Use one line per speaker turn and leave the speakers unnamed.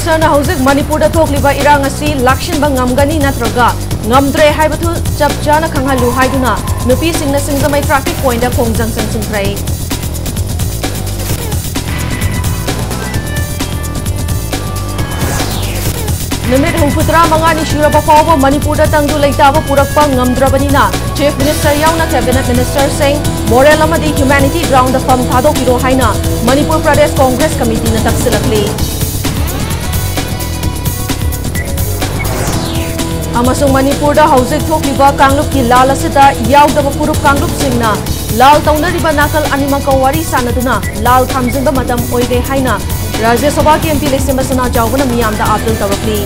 Minister na hauzik Manipur da thokliba irang asi lakshinba ngamgani natraga ngamdre haibatu chapchana khanghalu haiduna nupi singna singzamai traffic point da khongjang changchungkhrai Numit humputra mangani shuraba fawba Manipur da tangdu leitaba purakpa ngamdrabanina Chief Minister yauna Cabinet Minister Singh Moral amadi Humanity Ground da fam thadokiro haina Manipur Pradesh Congress Committee na taksilakli Amasung Manipur da hauzik thokliba kanglup ki lal asida yaudaba purup kanglup singna lal taunariba nakal animaka wari sanaduna lal thamjingba matam oige haina Rajya Sabha ki MP Lesim Basana Jawbana miyamda apil tawakli